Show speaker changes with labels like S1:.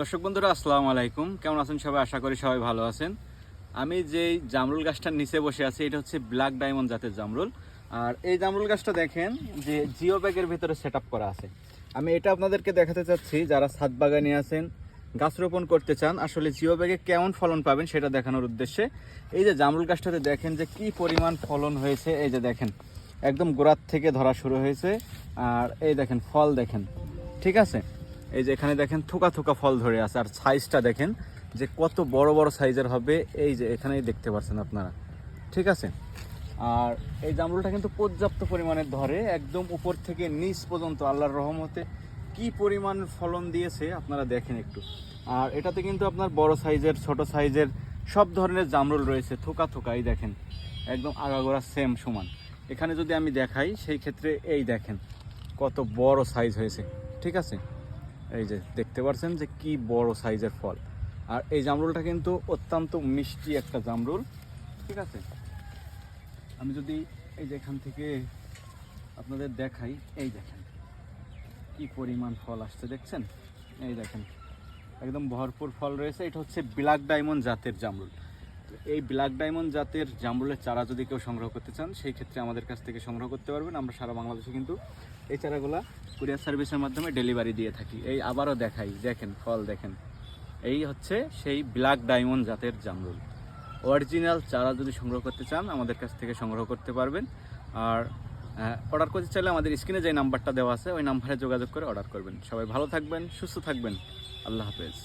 S1: দর্শক বন্ধুরা আসসালামু আলাইকুম, কেমন আছেন সবাই? আশা করি সবাই ভালো আছেন। আমি যেই জামরুল গাছটার নিচে বসে আছি এটা হচ্ছে ব্ল্যাক ডায়মন্ড জাতের জামরুল। আর এই জামরুল গাছটা দেখেন যে জিও ব্যাগের ভিতরে সেট আপ করা আছে। আমি এটা আপনাদেরকে দেখাতে চাচ্ছি, যারা ছাদ বাগানে আছেন, গাছ রোপণ করতে চান, আসলে জিও ব্যাগে কেমন ফলন পাবেন সেটা দেখানোর উদ্দেশ্যে। এই যে জামরুল গাছটাতে দেখেন যে কি পরিমাণ ফলন হয়েছে। এই যে দেখেন একদম গোড়ার থেকে ধরা শুরু হয়েছে। আর এই দেখেন ফল দেখেন, ঠিক আছে। এই যে এখানে দেখেন থোকা থোকা ফল ধরে আছে। আর সাইজটা দেখেন যে কত বড় বড় সাইজের হবে। এই যে এখানেই দেখতে পাচ্ছেন আপনারা, ঠিক আছে। আর এই জামরুলটা কিন্তু পর্যাপ্ত পরিমাণে ধরে, একদম উপর থেকে নিচ পর্যন্ত আল্লাহর রহমতে কি পরিমাণ ফলন দিয়েছে আপনারা দেখেন একটু। আর এটাতে কিন্তু আপনার বড় সাইজের, ছোট সাইজের সব ধরনের জামরুল রয়েছে। থোকা থোকা এই দেখেন একদম আগাগোড়া সেম সমান। এখানে যদি আমি দেখাই সেই ক্ষেত্রে এই দেখেন কত বড় সাইজ হয়েছে, ঠিক আছে। এই যে দেখতে পাচ্ছেন যে কি বড় সাইজের ফল। আর এই জামরুলটা কিন্তু অত্যন্ত মিষ্টি একটা জামরুল, ঠিক আছে। আমি যদি এই যে এখান থেকে আপনাদের দেখাই, এই দেখেন কি পরিমাণ ফল আসছে, দেখছেন। এই দেখেন একদম ভরপুর ফল রয়েছে। এটা হচ্ছে ব্ল্যাক ডায়মন্ড জাতের জামরুল। তো এই ব্ল্যাক ডায়মন্ড জাতের জামরুলের চারা যদি কেউ সংগ্রহ করতে চান সেই ক্ষেত্রে আমাদের কাছ থেকে সংগ্রহ করতে পারবেন। আমরা সারা বাংলাদেশে কিন্তু এই চারাগুলা কুরিয়ার সার্ভিসের মাধ্যমে ডেলিভারি দিয়ে থাকি। এই আবারও দেখাই, দেখেন ফল দেখেন। এই হচ্ছে সেই ব্ল্যাক ডায়মন্ড জাতের জামরুল। অরিজিনাল চারা যদি সংগ্রহ করতে চান আমাদের কাছ থেকে সংগ্রহ করতে পারবেন। আর অর্ডার করতে চাইলে আমাদের স্ক্রিনে যে নাম্বারটা দেওয়া আছে ওই নাম্বারে যোগাযোগ করে অর্ডার করবেন। সবাই ভালো থাকবেন, সুস্থ থাকবেন। আল্লাহ হাফেজ।